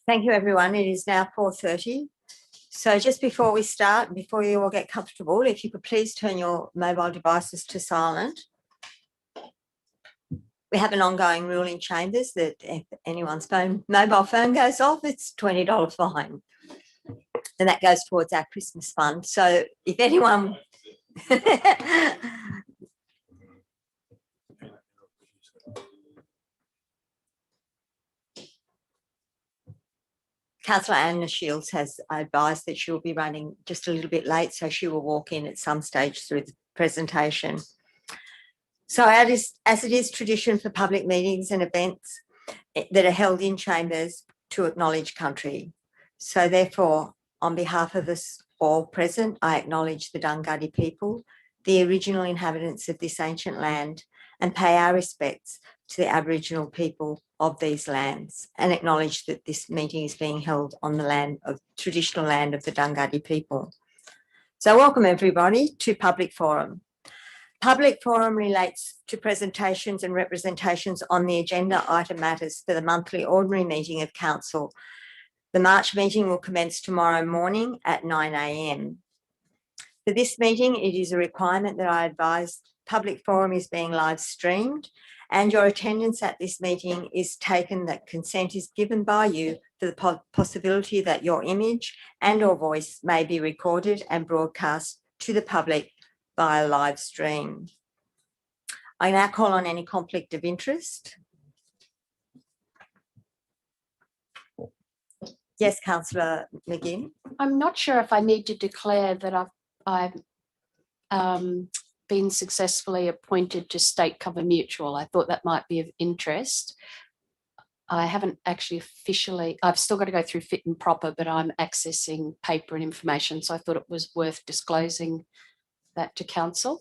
Thank you, everyone. It is now 4:30. So just before we start, before you all get comfortable, if you could please turn your mobile devices to silent. We have an ongoing rule in Chambers that if anyone's mobile phone goes off, it's $20 fine. And that goes towards our Christmas fund. So if anyone... Councillor Anna Shields has advised that she will be running just a little bit late, so she will walk in at some stage through the presentation. So as it is tradition for public meetings and events that are held in Chambers to acknowledge country. So therefore, on behalf of us all present, I acknowledge the Dunghutti people, the original inhabitants of this ancient land, and pay our respects to the Aboriginal people of these lands, and acknowledge that this meeting is being held on the traditional land of the Dunghutti people. So welcome everybody to Public Forum. Public Forum relates to presentations and representations on the agenda item matters for the monthly ordinary meeting of Council. The March meeting will commence tomorrow morning at 9 a.m. For this meeting, it is a requirement that I advise Public Forum is being live streamed, and your attendance at this meeting is taken that consent is given by you for the possibility that your image and or voice may be recorded and broadcast to the public via live stream. I now call on any conflict of interest. Yes, Councillor McGinn. I'm not sure if I need to declare that I've been successfully appointed to State Cover Mutual. I thought that might be of interest. I haven't actually officially, I've still got to go through fit and proper, but I'm accessing paper and information. So I thought it was worth disclosing that to Council.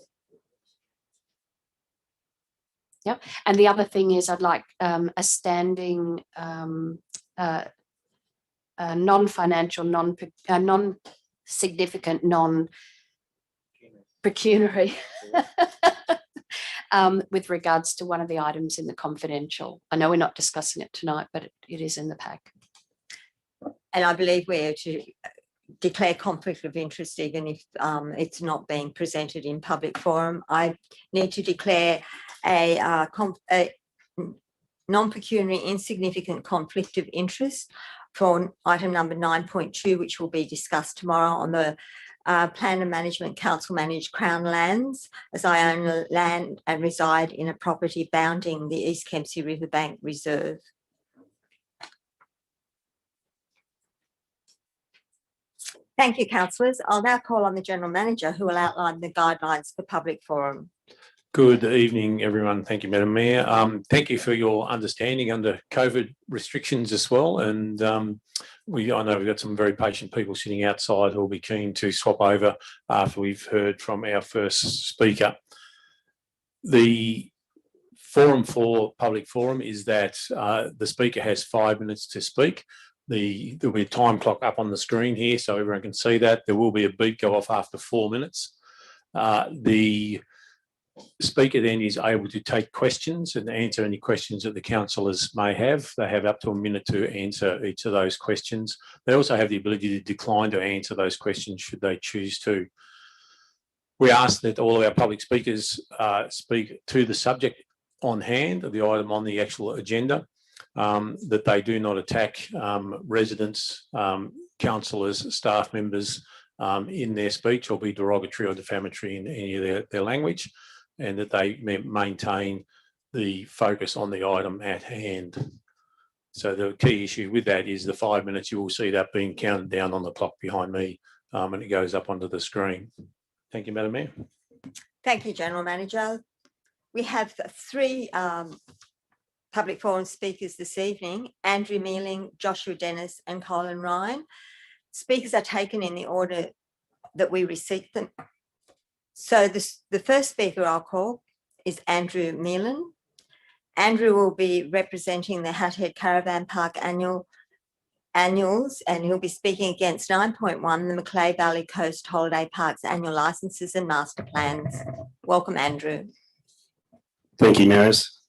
Yep. And the other thing is I'd like a standing non-financial, non-significant, non-pecuniary with regards to one of the items in the confidential. I know we're not discussing it tonight, but it is in the pack. And I believe we're to declare conflict of interest even if it's not being presented in public forum. I need to declare a non-pecuniary insignificant conflict of interest for item number 9.2, which will be discussed tomorrow on the Plan and Management Council managed Crown lands, as I own land and reside in a property bounding the East Kempsey Riverbank Reserve. Thank you, councillors. I'll now call on the General Manager who will outline the guidelines for public forum. Good evening, everyone. Thank you, Madam Mayor. Thank you for your understanding under COVID restrictions as well. And I know we've got some very patient people sitting outside who will be keen to swap over after we've heard from our first speaker. The forum for public forum is that the speaker has 5 minutes to speak. There'll be a time clock up on the screen here so everyone can see that. There will be a beep go off after 4 minutes. The speaker then is able to take questions and answer any questions that the councillors may have. They have up to a minute to answer each of those questions. They also have the ability to decline to answer those questions should they choose to. We ask that all of our public speakers speak to the subject on hand of the item on the actual agenda, that they do not attack residents, councillors, staff members in their speech or be derogatory or defamatory in any of their language, and that they maintain the focus on the item at hand. So the key issue with that is the 5 minutes. You will see that being counted down on the clock behind me and it goes up onto the screen. Thank you, Madam Mayor. Thank you, General Manager. We have three public forum speakers this evening: Andrew Mealing, Joshua Dennis and Colin Ryan. Speakers are taken in the order that we received them. So the first speaker I'll call is Andrew Mealing. Andrew will be representing the Hathead Caravan Park annuals, and he'll be speaking against 9.1, the Macleay Valley Coast Holiday Park's annual licenses and master plans. Welcome, Andrew. Thank you, Maris.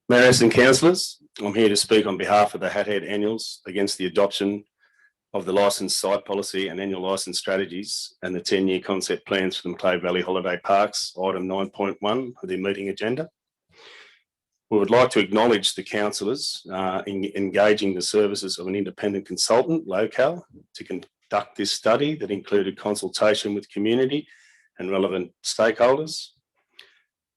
Mayors and councillors, I'm here to speak on behalf of the Hathead Annuals against the adoption of the licensed site policy and annual licence strategies and the 10-year concept plans for the Macleay Valley Holiday Parks, item 9.1 of the meeting agenda. We would like to acknowledge the councillors in engaging the services of an independent consultant, Locale, to conduct this study that included consultation with community and relevant stakeholders.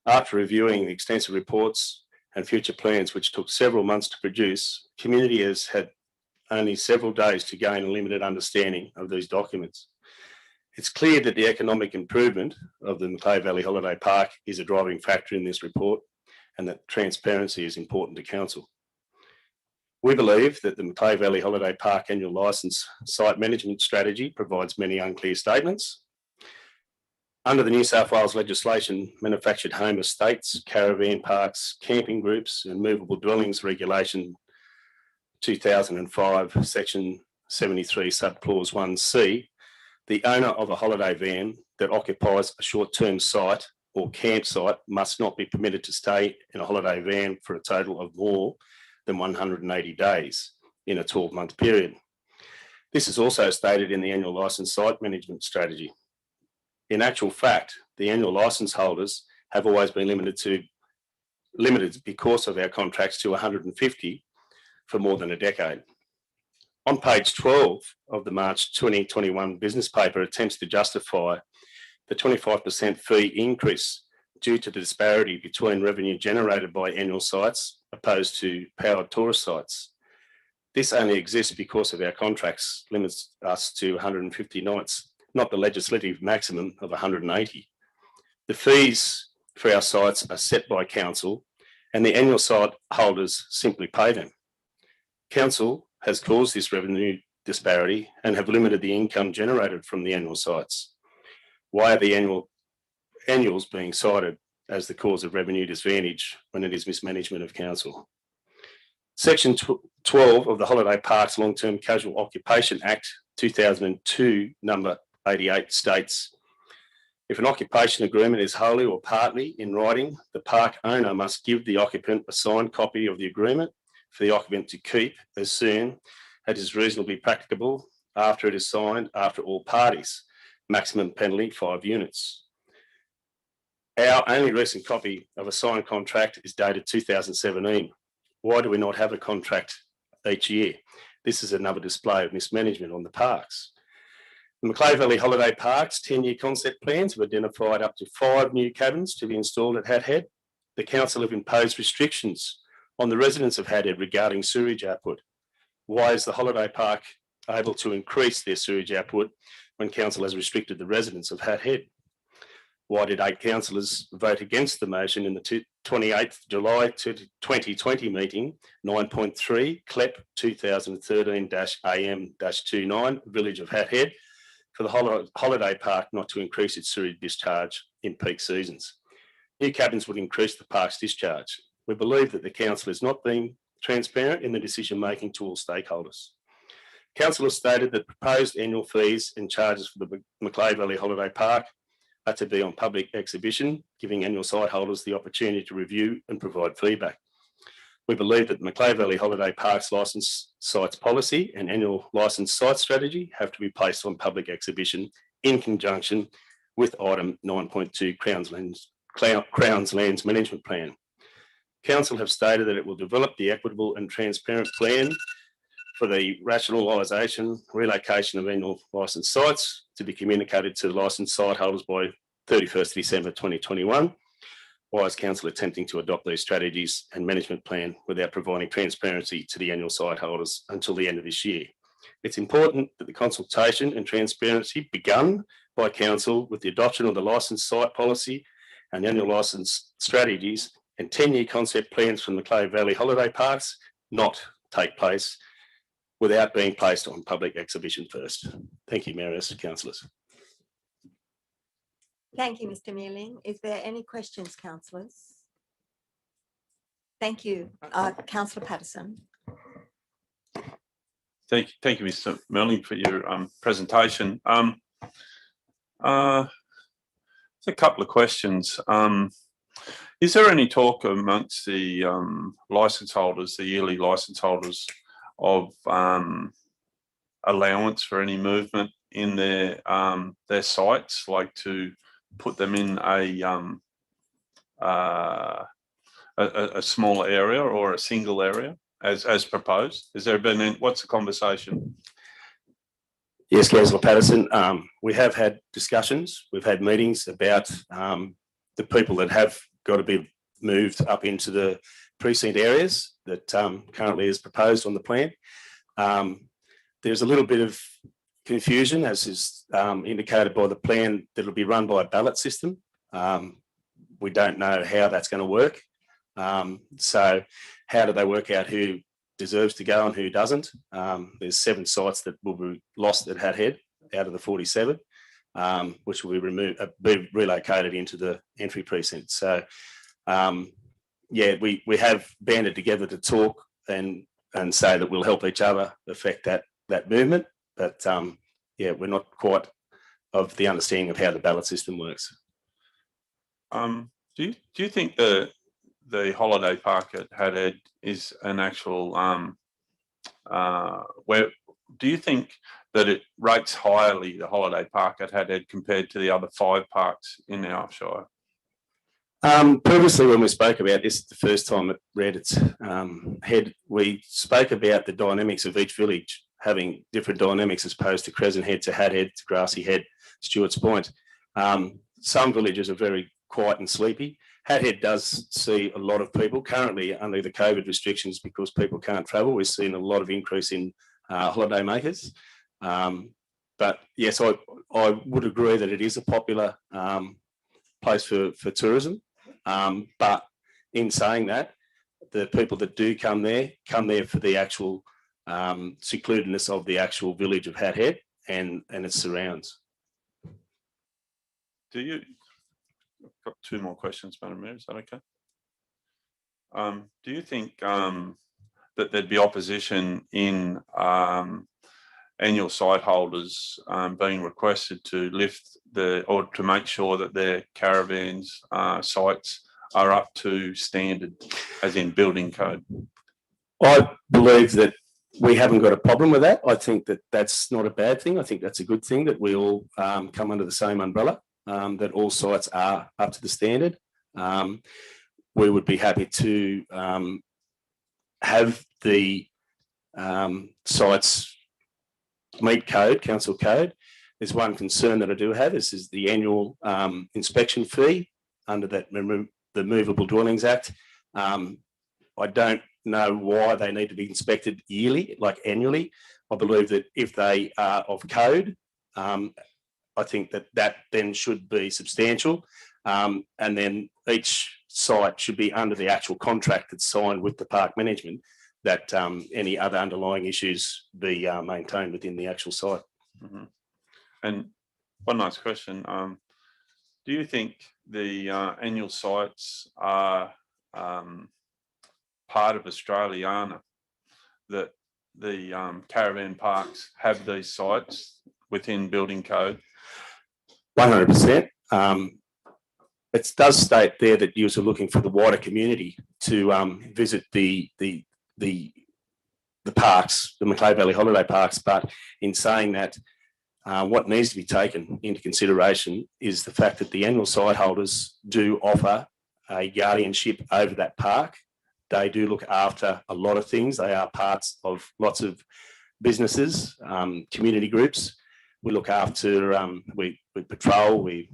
After reviewing the extensive reports and future plans, which took several months to produce, community has had only several days to gain a limited understanding of these documents. It's clear that the economic improvement of the Macleay Valley Holiday Park is a driving factor in this report and that transparency is important to council. We believe that the Macleay Valley Holiday Park annual licence site management strategy provides many unclear statements. Under the New South Wales legislation, manufactured home estates, caravan parks, camping groups and movable dwellings regulation 2005, section 73, subclause 1C, the owner of a holiday van that occupies a short-term site or campsite must not be permitted to stay in a holiday van for a total of more than 180 days in a 12-month period. This is also stated in the annual licence site management strategy. In actual fact, the annual licence holders have always been limited because of our contracts to 150 for more than a decade. On page 12 of the March 2021 business paper attempts to justify the 25% fee increase due to the disparity between revenue generated by annual sites opposed to powered tourist sites. This only exists because of our contracts limits us to 150 nights, not the legislative maximum of 180. The fees for our sites are set by council and the annual site holders simply pay them. Council has caused this revenue disparity and have limited the income generated from the annual sites. Why are the annuals being cited as the cause of revenue disadvantage when it is mismanagement of council? Section 12 of the Holiday Parks Long-Term Casual Occupation Act 2002, number 88 states, if an occupation agreement is wholly or partly in writing, the park owner must give the occupant a signed copy of the agreement for the occupant to keep as soon as is reasonably practicable after it is signed after all parties. Maximum penalty 5 units. Our only recent copy of a signed contract is dated 2017. Why do we not have a contract each year? This is another display of mismanagement on the parks. The Macleay Valley Holiday Parks 10-year concept plans have identified up to 5 new cabins to be installed at Hathead. The council have imposed restrictions on the residents of Hathead regarding sewage output. Why is the holiday park able to increase their sewage output when council has restricted the residents of Hathead? Why did 8 councillors vote against the motion in the 28th July 2020 meeting, 9.3, CLEP 2013-AM-29, Village of Hathead, for the holiday park not to increase its sewage discharge in peak seasons? New cabins would increase the park's discharge. We believe that the council is not being transparent in the decision-making to all stakeholders. Council has stated that proposed annual fees and charges for the Macleay Valley Holiday Park are to be on public exhibition, giving annual site holders the opportunity to review and provide feedback. We believe that the Macleay Valley Holiday Park's licensed sites policy and annual licensed site strategy have to be placed on public exhibition in conjunction with item 9.2 Crown's Lands Management Plan. Council have stated that it will develop the equitable and transparent plan for the rationalisation, relocation of annual licensed sites to be communicated to the licensed site holders by 31st December 2021. Why is council attempting to adopt these strategies and management plan without providing transparency to the annual site holders until the end of this year? It's important that the consultation and transparency begun by council with the adoption of the licensed site policy and annual licensed strategies and 10-year concept plans from the Macleay Valley Holiday Parks not take place without being placed on public exhibition first. Thank you, Mayor and councillors. Thank you, Mr. Mealing. Is there any questions, councillors? Thank you. Councillor Patterson. Thank you, Mr. Mealing, for your presentation. There's a couple of questions. Is there any talk amongst the licence holders, the yearly licence holders, of allowance for any movement in their sites, like to put them in a smaller area or a single area as proposed? Has there been any, what's the conversation? Yes, Councillor Patterson, we have had discussions, we've had meetings about the people that have got to be moved up into the precinct areas that currently is proposed on the plan. There's a little bit of confusion, as is indicated by the plan, that it'll be run by a ballot system. We don't know how that's going to work. So how do they work out who deserves to go and who doesn't? There's 7 sites that will be lost at Hat Head out of the 47, which will be relocated into the entry precinct. So yeah, we have banded together to talk and say that we'll help each other affect that movement. But yeah, we're not quite of the understanding of how the ballot system works. Do you think the holiday park at Hat Head is an actual where do you think that it rates highly, the holiday park at Hat Head, compared to the other 5 parks in our Shire? Previously, when we spoke about this the first time it read its head, we spoke about the dynamics of each village having different dynamics as opposed to Crescent Head to Hat Head to Grassy Head, Stewart's Point. Some villages are very quiet and sleepy. Hat Head does see a lot of people currently under the COVID restrictions because people can't travel. We've seen a lot of increase in holiday makers. But yes, I would agree that it is a popular place for tourism. But in saying that, the people that do come there for the actual secludedness of the actual village of Hat Head and its surrounds. I've got 2 more questions, Madam Mayor, is that okay? Do you think that there'd be opposition in annual site holders being requested to lift or to make sure that their caravans sites are up to standard, as in building code? I believe that we haven't got a problem with that. I think that that's not a bad thing. I think that's a good thing that we all come under the same umbrella, that all sites are up to the standard. We would be happy to have the sites meet code, council code. There's one concern that I do have. This is the annual inspection fee under the Movable Dwellings Act. I don't know why they need to be inspected yearly, like annually. I believe that if they are of code, I think that then should be substantial. And then each site should be under the actual contract that's signed with the park management, that any other underlying issues be maintained within the actual site. Mm-hmm. And one last question. Do you think the annual sites are part of Australiana, that the caravan parks have these sites within building code? 100%. It does state there that you are looking for the wider community to visit the parks, the Macleay Valley holiday parks. But in saying that, what needs to be taken into consideration is the fact that the annual site holders do offer a guardianship over that park. They do look after a lot of things. They are parts of lots of businesses, community groups. We look after, we patrol, we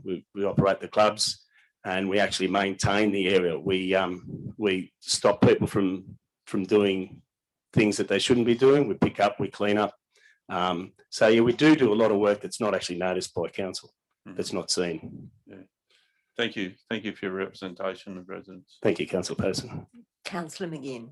operate the clubs, and we actually maintain the area. We stop people from doing things that they shouldn't be doing. We pick up, we clean up. So yeah, we do a lot of work that's not actually noticed by council, that's not seen. Yeah. Thank you for your representation of residents. Thank you, Councillor Patterson. Councillor McGinn.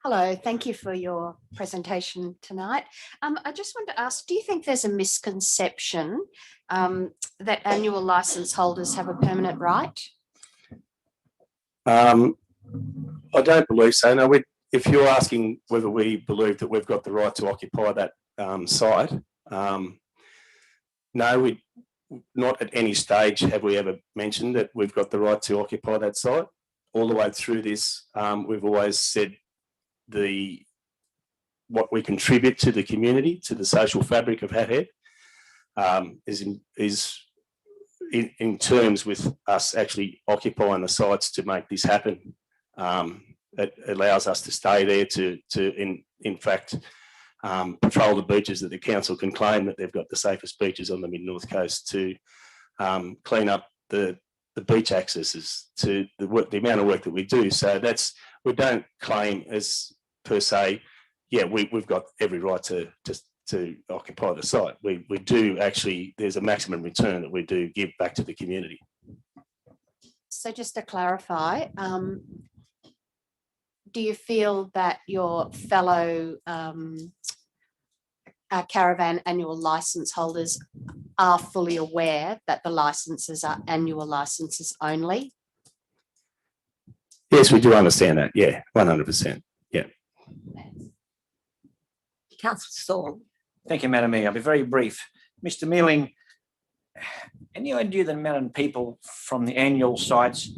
Hello, thank you for your presentation tonight. I just want to ask, do you think there's a misconception that annual licence holders have a permanent right? I don't believe so. No, if you're asking whether we believe that we've got the right to occupy that site, no, not at any stage have we ever mentioned that we've got the right to occupy that site. All the way through this, we've always said what we contribute to the community, to the social fabric of Hat Head, is in terms with us actually occupying the sites to make this happen. It allows us to stay there to in fact, patrol the beaches that the council can claim that they've got the safest beaches on the mid-north coast, to clean up the beach accesses, to the amount of work that we do. So we don't claim as per se, yeah, we've got every right to occupy the site. We do actually, there's a maximum return that we do give back to the community. So just to clarify, do you feel that your fellow Caravan annual license holders are fully aware that the licenses are annual licenses only? Yes, we do understand that. Yeah, 100%. Yeah. Councillor Saul. Thank you, Madam Mayor. I'll be very brief. Mr. Mealing, any idea the amount of people from the annual sites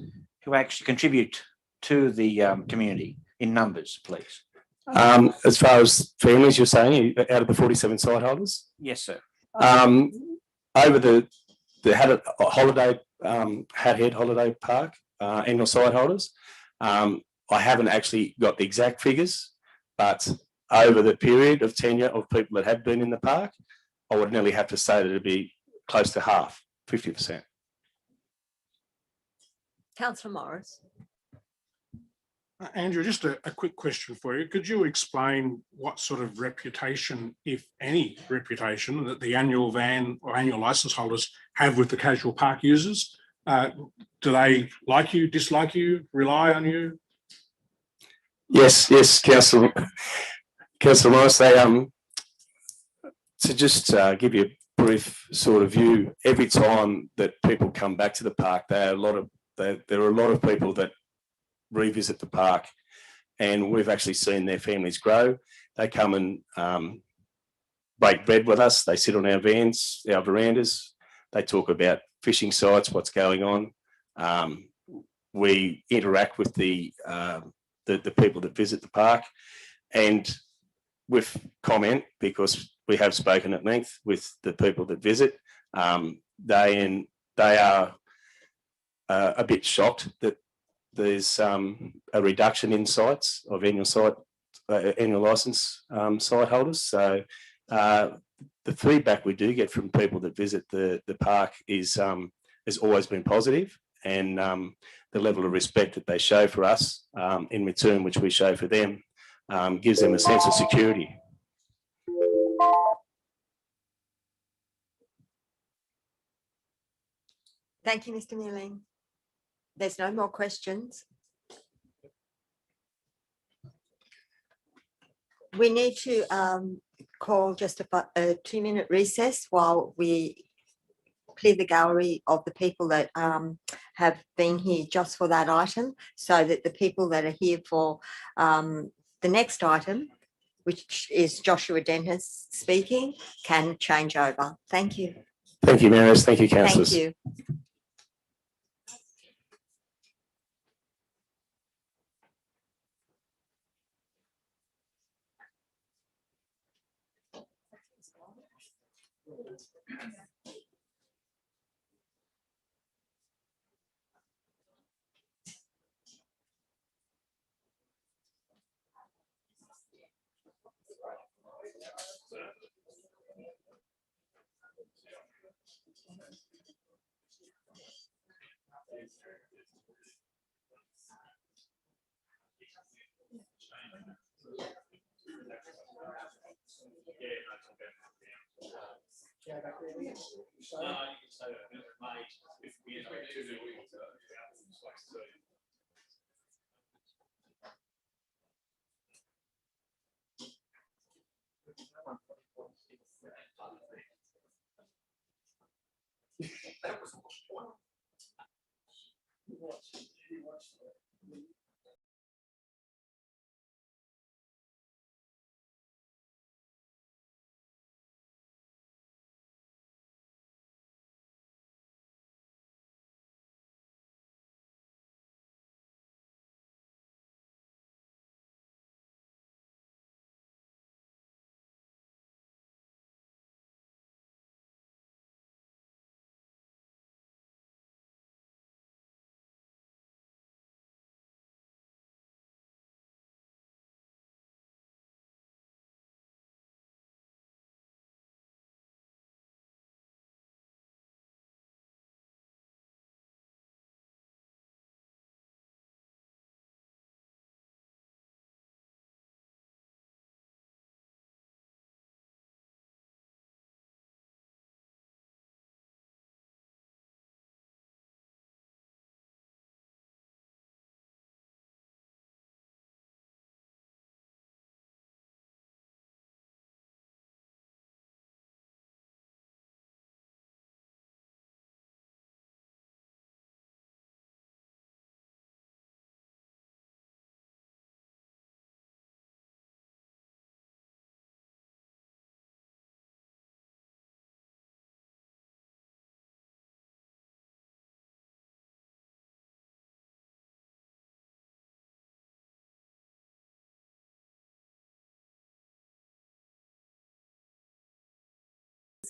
who actually contribute to the community in numbers, please? As far as families, you're saying, out of the 47 site holders? Yes, sir. Over the holiday, Hat Head Holiday Park, annual site holders, I haven't actually got the exact figures, but over the period of tenure of people that have been in the park, I would nearly have to say that it'd be close to half, 50%. Councillor Morris. Andrew, just a quick question for you. Could you explain what sort of reputation, if any reputation, that the annual van or annual licence holders have with the casual park users? Do they like you, dislike you, rely on you? Yes, Councillor Morris, to just give you a brief sort of view, every time that people come back to the park, there are a lot of people that revisit the park, and we've actually seen their families grow. They come and break bread with us. They sit on our verandas. They talk about fishing sites, what's going on. We interact with the people that visit the park, and with comment, because we have spoken at length with the people that visit. They are a bit shocked that there's a reduction in sites of annual licence site holders. So the feedback we do get from people that visit the park has always been positive, and the level of respect that they show for us in return, which we show for them, gives them a sense of security. Thank you, Mr. Mealing. There's no more questions. We need to call just a 2-minute recess while we clear the gallery of the people that have been here just for that item, so that the people that are here for the next item, which is Joshua Dennis speaking, can change over. Thank you. Thank you, Maris. Thank you, councillors. Thank you.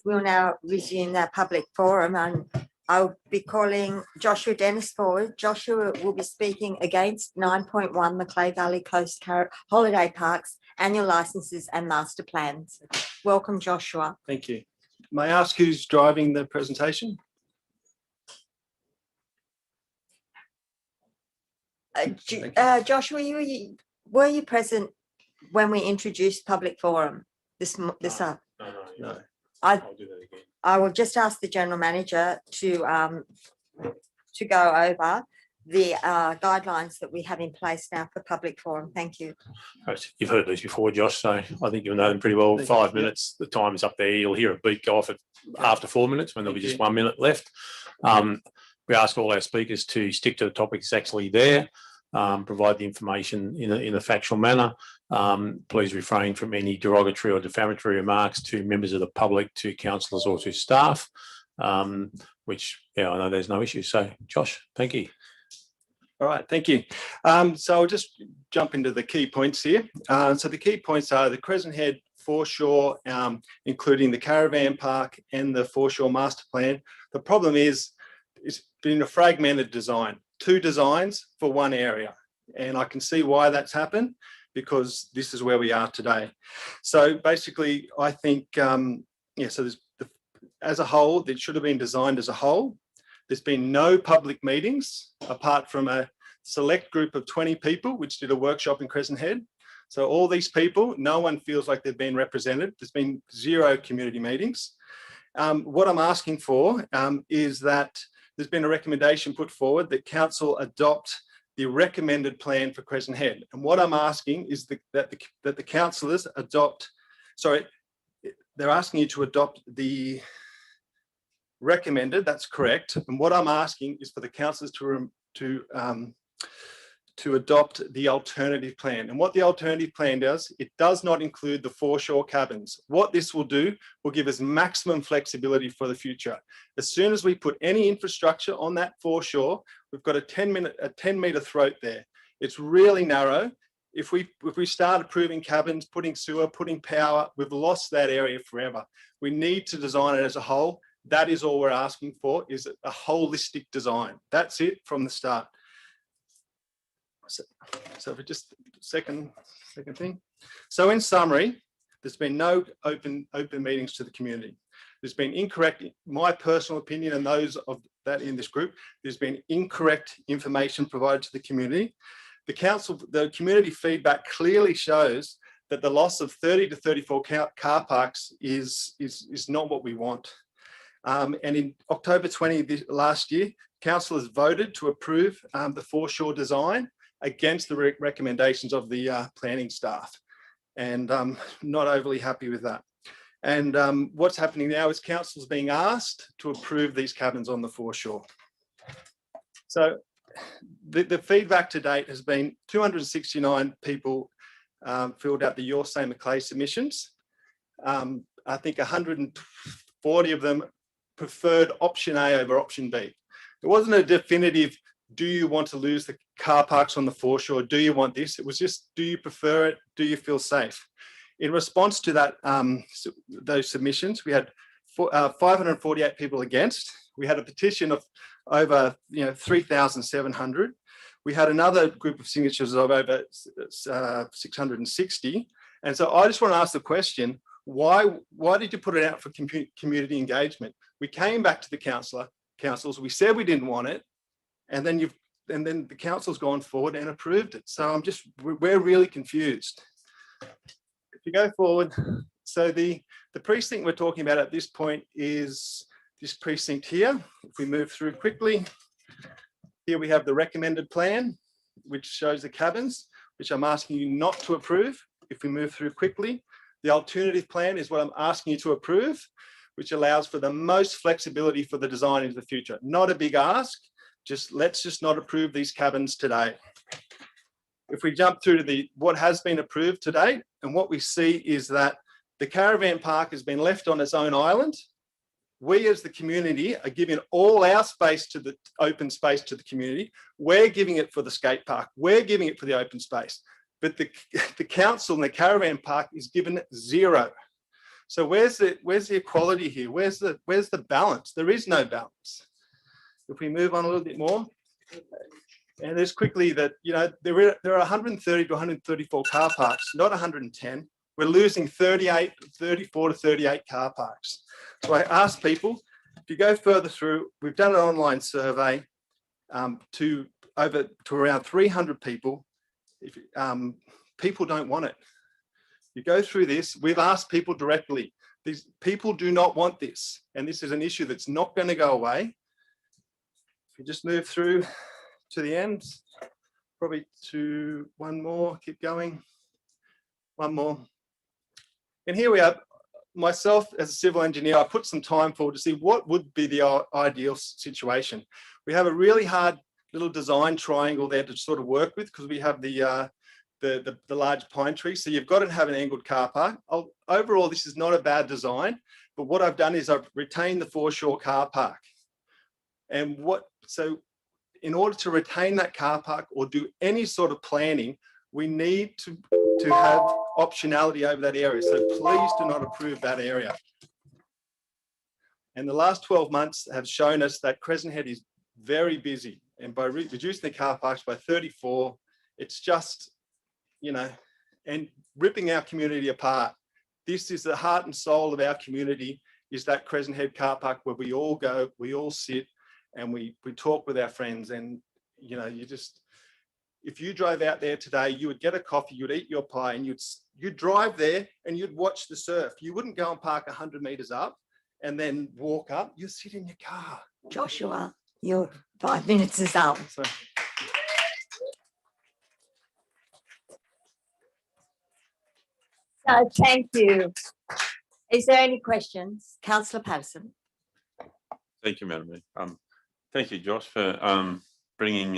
We'll now resume our public forum, and I'll be calling Joshua Dennis forward. Joshua will be speaking against 9.1 Macleay Valley Coast Holiday Parks annual licenses and master plans. Welcome, Joshua. Thank you. May I ask who's driving the presentation? Joshua, were you present when we introduced public forum this up? No. I'll do that again. I will just ask the general manager to go over the guidelines that we have in place now for public forum. Thank you. Right, you've heard these before, Josh, so I think you'll know them pretty well. 5 minutes, the time is up there. You'll hear a beat go off at after 4 minutes when there'll be just 1 minute left. We ask all our speakers to stick to the topics actually there, provide the information in a factual manner. Please refrain from any derogatory or defamatory remarks to members of the public, to councillors or to staff, which, yeah, I know there's no issue. So, Josh, thank you. All right, thank you. So I'll just jump into the key points here. So the key points are the Crescent Head foreshore, including the Caravan Park and the foreshore master plan. The problem is it's been a fragmented design, 2 designs for 1 area. And I can see why that's happened, because this is where we are today. So basically, I think, so there's as a whole, it should have been designed as a whole. There's been no public meetings apart from a select group of 20 people, which did a workshop in Crescent Head. So all these people, no one feels like they've been represented. There's been 0 community meetings. What I'm asking for is that there's been a recommendation put forward that council adopt the recommended plan for Crescent Head. And what I'm asking is that the councillors adopt, they're asking you to adopt the recommended, that's correct. And what I'm asking is for the councillors to adopt the alternative plan. And what the alternative plan does, it does not include the foreshore cabins. What this will do will give us maximum flexibility for the future. As soon as we put any infrastructure on that foreshore, we've got a 10-metre throat there. It's really narrow. If we start approving cabins, putting sewer, putting power, we've lost that area forever. We need to design it as a whole. That is all we're asking for, is a holistic design. That's it from the start. So for just second thing. So in summary, there's been no open meetings to the community. There's been incorrect, my personal opinion and those of that in this group, there's been incorrect information provided to the community. The community feedback clearly shows that the loss of 30 to 34 car parks is not what we want. And in October 20 last year, councillors voted to approve the foreshore design against the recommendations of the planning staff. And I'm not overly happy with that. And what's happening now is council's being asked to approve these cabins on the foreshore. So the feedback to date has been 269 people filled out the Your Say Macleay submissions. I think 140 of them preferred option A over option B. It wasn't a definitive, do you want to lose the car parks on the foreshore? Do you want this? It was just, do you prefer it? Do you feel safe? In response to that, those submissions, we had 548 people against. We had a petition of over 3,700. We had another group of signatures of over 660. And so I just want to ask the question, why did you put it out for community engagement? We came back to the councils, we said we didn't want it, and then the council's gone forward and approved it. So we're really confused. If you go forward, so the precinct we're talking about at this point is this precinct here. If we move through quickly, here we have the recommended plan, which shows the cabins, which I'm asking you not to approve. If we move through quickly, the alternative plan is what I'm asking you to approve, which allows for the most flexibility for the design into the future. Not a big ask, let's just not approve these cabins today. If we jump through to what has been approved to date, and what we see is that the Caravan Park has been left on its own island. We as the community are giving all our space to the open space to the community. We're giving it for the skate park. We're giving it for the open space. But the council and the Caravan Park is given 0. So where's the equality here? Where's the balance? There is no balance. If we move on a little bit more, and there's quickly that, you know, there are 130 to 134 car parks, not 110. We're losing 34 to 38 car parks. So I asked people, if you go further through, we've done an online survey to around 300 people. If people don't want it, you go through this. We've asked people directly. These people do not want this, and this is an issue that's not going to go away. If you just move through to the end, probably to one more, keep going, one more. And here we are. Myself as a civil engineer, I put some time forward to see what would be the ideal situation. We have a really hard little design triangle there to sort of work with, because we have the large pine tree. So you've got to have an angled car park. Overall, this is not a bad design, but what I've done is I've retained the foreshore car park. And so in order to retain that car park or do any sort of planning, we need to have optionality over that area. So please do not approve that area. And the last 12 months have shown us that Crescent Head is very busy. And by reducing the car parks by 34, it's just, you know, and ripping our community apart. This is the heart and soul of our community, is that Crescent Head car park where we all go, we all sit, and we talk with our friends. And, you know, if you drove out there today, you would get a coffee, you'd eat your pie, and you'd drive there and you'd watch the surf. You wouldn't go and park 100 meters up and then walk up. You sit in your car. Joshua, your 5 minutes is up. So, Thank you. Is there any questions? Councillor Patterson. Thank you, Madam Mayor. Thank you, Josh, for bringing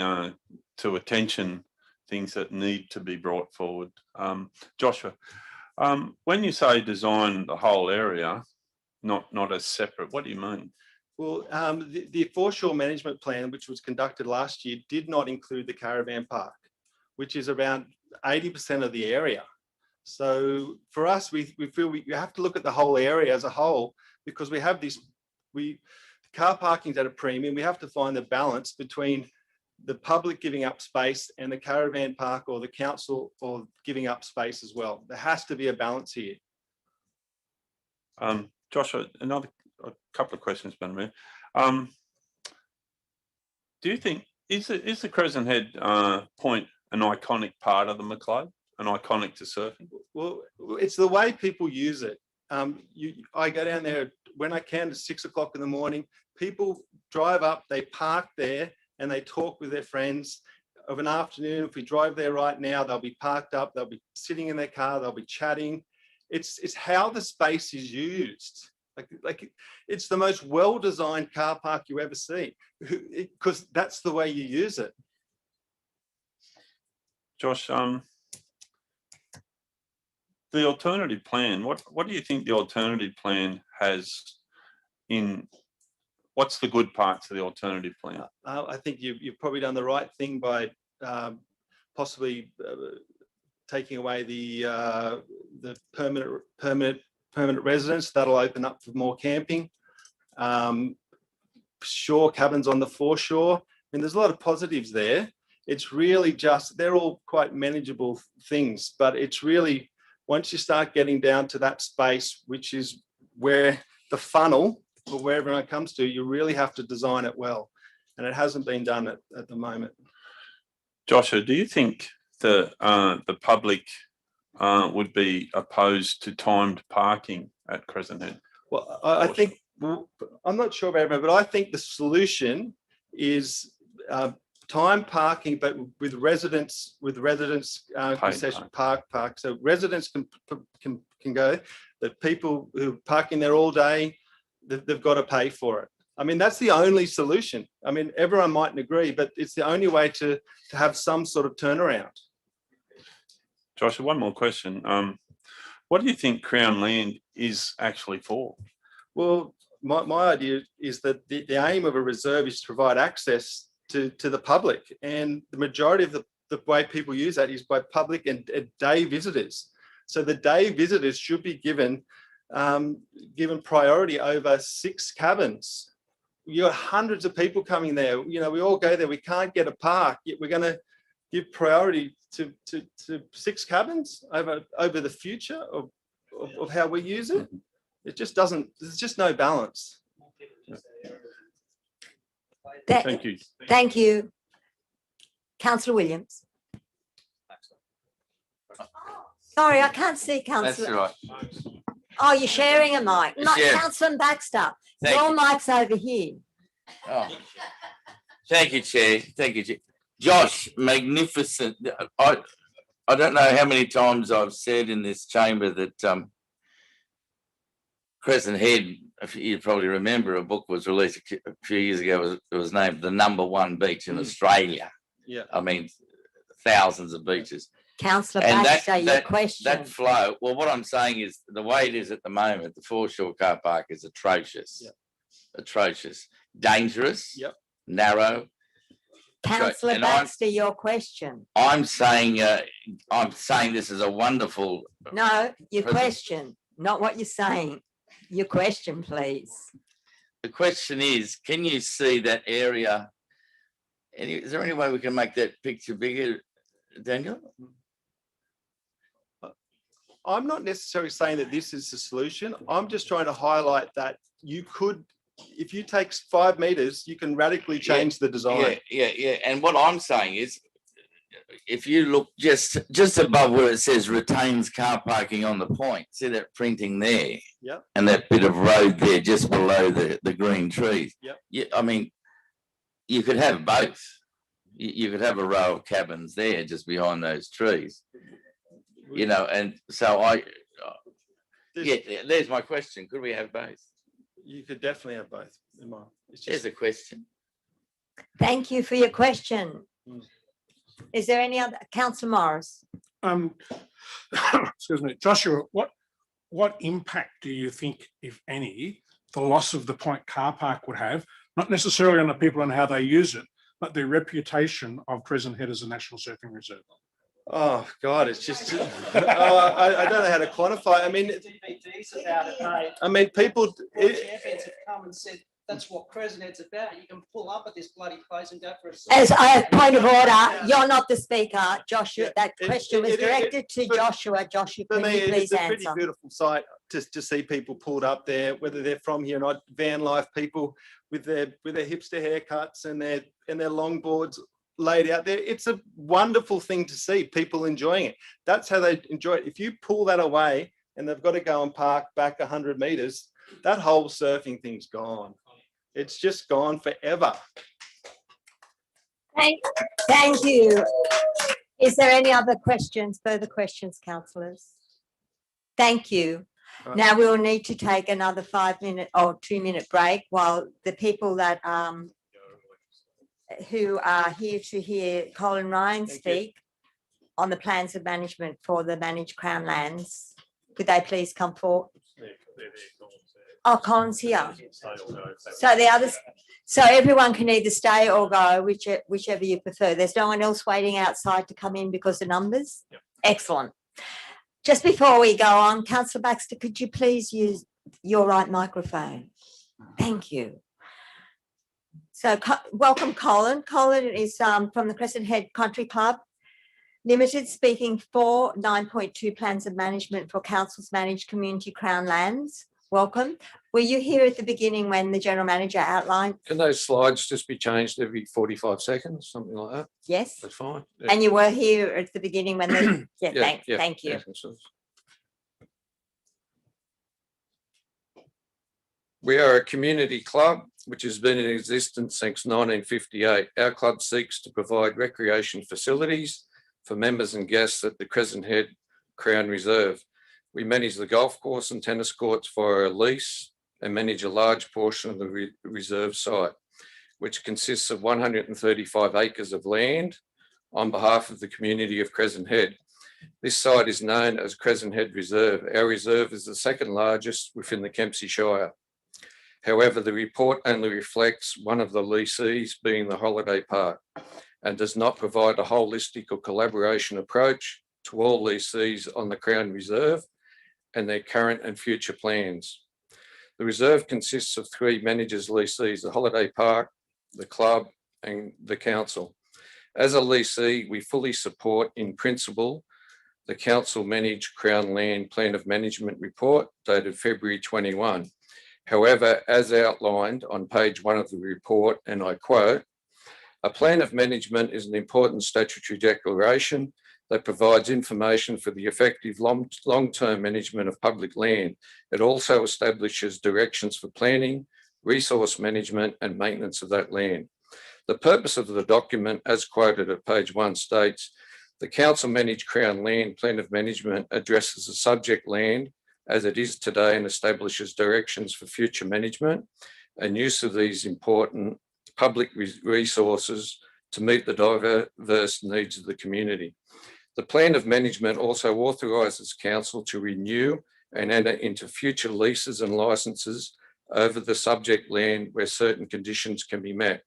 to attention things that need to be brought forward. Joshua, when you say design the whole area, not as separate, what do you mean? well, the foreshore management plan, which was conducted last year, did not include the Caravan Park, which is around 80% of the area. So for us, we feel we have to look at the whole area as a whole, because we have this, car parking's at a premium. We have to find the balance between the public giving up space and the caravan park or the council or giving up space as well. There has to be a balance here. Joshua, a couple of questions, Madam Mayor. Do you think, is the Crescent Head point an iconic part of the Macleod, an iconic to surfing? Well, it's the way people use it. I go down there when I can at 6 o'clock in the morning. People drive up, they park there, and they talk with their friends. Of an afternoon, if we drive there right now, they'll be parked up, they'll be sitting in their car, they'll be chatting. It's how the space is used. Like it's the most well-designed car park you ever see, because that's the way you use it. Josh, the alternative plan, what do you think the alternative plan has in, what's the good parts of the alternative plan? I think you've probably done the right thing by possibly taking away the permanent residence. That'll open up for more camping. Shore cabins on the foreshore. I mean, there's a lot of positives there. It's really just, they're all quite manageable things, but it's really, once you start getting down to that space, which is where the funnel or where everyone comes to, you really have to design it well. And it hasn't been done at the moment. Joshua, do you think the public would be opposed to timed parking at Crescent Head? Well, I think, I'm not sure about everyone, but I think the solution is time parking, but with residents concession park. So residents can go. The people who are parking there all day, they've got to pay for it. I mean, that's the only solution. I mean, everyone mightn't agree, but it's the only way to have some sort of turnaround. Joshua, one more question. What do you think Crown land is actually for? Well, my idea is that the aim of a reserve is to provide access to the public, and the majority of the way people use that is by public and day visitors. So the day visitors should be given given priority over 6 cabins. You got hundreds of people coming there. You know, we all go there. We can't get a park, yet we're going to give priority to 6 cabins over the future of how we use it. It just doesn't. There's just no balance. Thank you. Thank you. Councillor Williams. Sorry, I can't see That's Councillor. right. Oh, you're sharing a mic. Not Yeah. Councillor Baxter. Thank Your mic's over here. Oh. Thank you, Chair. Thank you, Chair. Josh, magnificent. I don't know how many times I've said in this chamber that Crescent Head, if you probably remember, a book was released a few years ago. It was named the #1 beach in Australia. Yeah. I mean, thousands of beaches. Councillor And Baxter, your question. That flow, well, what I'm saying is the way it is at the moment, the foreshore car park is atrocious. Yep. Atrocious. Dangerous. Yep. Narrow. Councillor and Baxter, your question. I'm saying this is a wonderful. No, your Present. question, not what you're saying. Your question, please. The question is, can you see that area? Is there any way we can make that picture bigger, Daniel? I'm not necessarily saying that this is the solution. I'm just trying to highlight that you could, if you take 5 meters, you can radically change the design. Yeah. And what I'm saying is, if you look just above where it says retains car parking on the point, see that printing there? Yep. And that bit of road there just below the green trees. Yep. Yeah, I mean, you could have both. You could have a row of cabins there just behind those trees. You know, and so there's my question. Could we have both? You could definitely have both. There's a question. Thank you for your question. Is there any other? Councillor Morris. Excuse me, Joshua, what impact do you think, if any, the loss of the Point car park would have, not necessarily on the people and how they use it, but the reputation of Crescent Head as a national surfing reserve? Oh God, it's just I don't know how to quantify. I mean, DVDs about it, mate. I mean, people. Champions have come and said that's what Crescent Head's about. You can pull up at this bloody place and go for a. As a point of order, you're not the speaker, Joshua. Yeah, That question was directed to for- Joshua. Joshua, For can me, you please it's a pretty answer? beautiful sight to see people pulled up there, whether they're from here or not. Van life people with their hipster haircuts and their longboards laid out there. It's a wonderful thing to see people enjoying it. That's how they enjoy it. If you pull that away and they've got to go and park back 100 meters, that whole surfing thing's gone. It's just gone forever. Thank you. Is there any other questions, further questions, councillors? Thank you. Right. Now we'll need to take another 5-minute or 2-minute break while the people that who are here to hear Colin Ryan speak on the plans of management for the managed Crown lands. Could they please come forward? Oh, Colin's here. So the others, so everyone can either stay or go, whichever you prefer. There's no one else waiting outside to come in because of numbers? Yep. Excellent. Just before we go on, Councillor Baxter, could you please use your right microphone? Thank you. So welcome, Colin. Colin is from the Crescent Head Country Club Limited, speaking for 9.2 plans of management for councils managed community Crown lands. Welcome. Were you here at the beginning when the General Manager outlined? Can those slides just be changed every 45 seconds, something like that? Yes. That's fine. Yeah. And you were here at the beginning when the, thank you. Yeah. We are a community club which has been in existence since 1958. Our club seeks to provide recreation facilities for members and guests at the Crescent Head Crown Reserve. We manage the golf course and tennis courts via a lease and manage a large portion of the reserve site, which consists of 135 acres of land on behalf of the community of Crescent Head. This site is known as Crescent Head Reserve. Our reserve is the second largest within the Kempsey Shire. However, the report only reflects one of the lessees, being the holiday park, and does not provide a holistic or collaboration approach to all lessees on the Crown Reserve and their current and future plans. The reserve consists of 3 managers lessees, the holiday park, the club and the council. As a lessee, we fully support in principle the council managed Crown Land Plan of Management report dated February 21. However, as outlined on page 1 of the report, and I quote, "A plan of management is an important statutory declaration that provides information for the effective long-term management of public land. It also establishes directions for planning, resource management and maintenance of that land. The purpose of the document, as quoted at page 1, states, the council managed Crown Land Plan of Management addresses the subject land as it is today and establishes directions for future management and use of these important public resources to meet the diverse needs of the community. The plan of management also authorises council to renew and enter into future leases and licenses over the subject land where certain conditions can be met.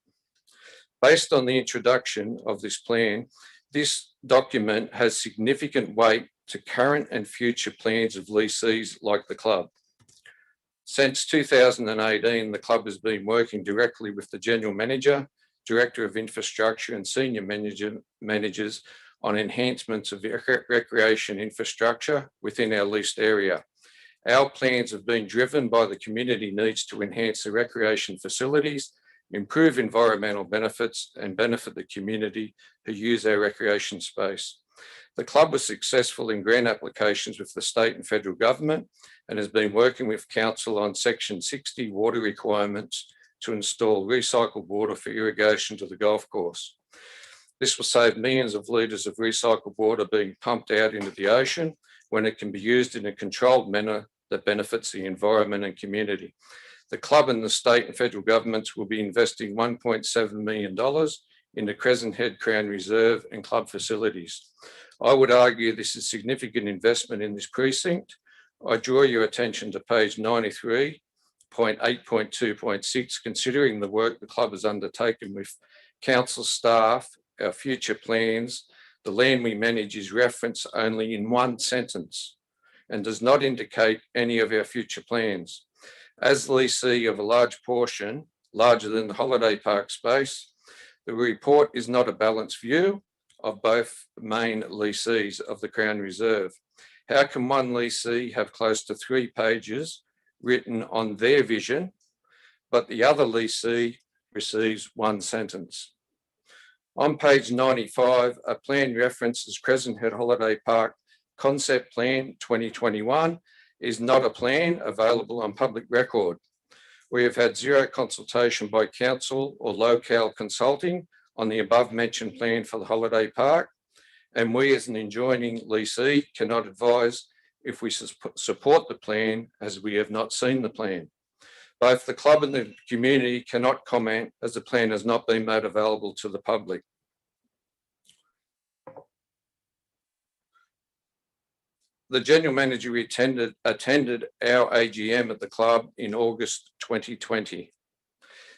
Based on the introduction of this plan, this document has significant weight to current and future plans of lessees like the club. Since 2018, the club has been working directly with the General Manager, Director of Infrastructure and Senior Managers on enhancements of recreation infrastructure within our leased area. Our plans have been driven by the community needs to enhance the recreation facilities, improve environmental benefits and benefit the community who use our recreation space. The club was successful in grant applications with the state and federal government and has been working with council on Section 60 water requirements to install recycled water for irrigation to the golf course. This will save millions of litres of recycled water being pumped out into the ocean when it can be used in a controlled manner that benefits the environment and community. The club and the state and federal governments will be investing $1.7 million in the Crescent Head Crown Reserve and club facilities. I would argue this is significant investment in this precinct. I draw your attention to page 93.8.2.6, considering the work the club has undertaken with council staff, our future plans, the land we manage is referenced only in 1 sentence and does not indicate any of our future plans. As lessee of a large portion, larger than the holiday park space, the report is not a balanced view of both main lessees of the Crown Reserve. How can one lessee have close to 3 pages written on their vision, but the other lessee receives 1 sentence? On page 95, a plan references Crescent Head Holiday Park Concept Plan 2021 is not a plan available on public record. We have had 0 consultation by council or locale consulting on the above mentioned plan for the holiday park, and we as an adjoining lessee cannot advise if we support the plan as we have not seen the plan. Both the club and the community cannot comment as the plan has not been made available to the public. The General Manager attended our AGM at the club in August 2020.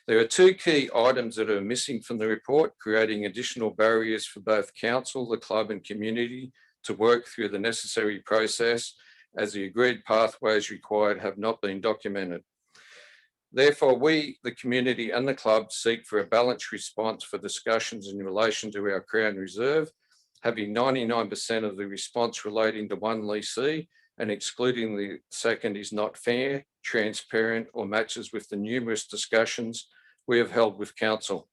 There are 2 key items that are missing from the report, creating additional barriers for both council, the club and community to work through the necessary process as the agreed pathways required have not been documented. Therefore, we, the community and the club, seek for a balanced response for discussions in relation to our Crown Reserve, having 99% of the response relating to 1 lessee and excluding the second is not fair, transparent or matches with the numerous discussions we have held with council.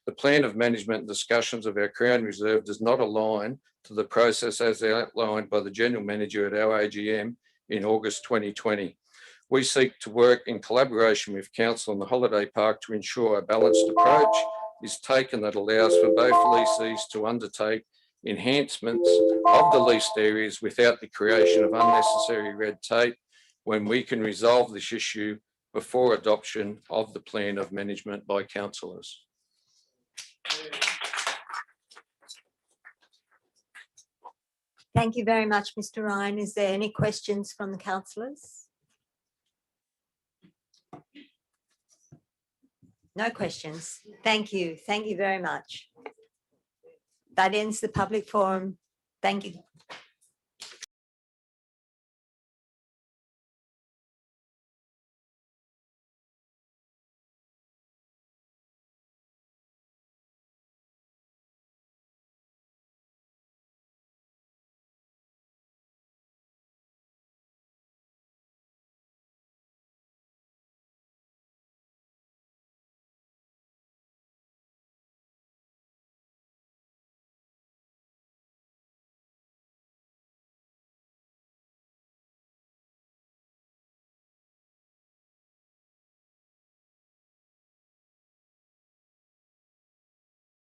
The plan of management discussions of our Crown Reserve does not align to the process as outlined by the General Manager at our AGM in August 2020. We seek to work in collaboration with council and the holiday park to ensure a balanced approach is taken that allows for both lessees to undertake enhancements of the leased areas without the creation of unnecessary red tape when we can resolve this issue before adoption of the plan of management by councillors. Thank you very much, Mr. Ryan. Is there any questions from the councillors? No questions. Thank you. Thank you very much. That ends the public forum. Thank you.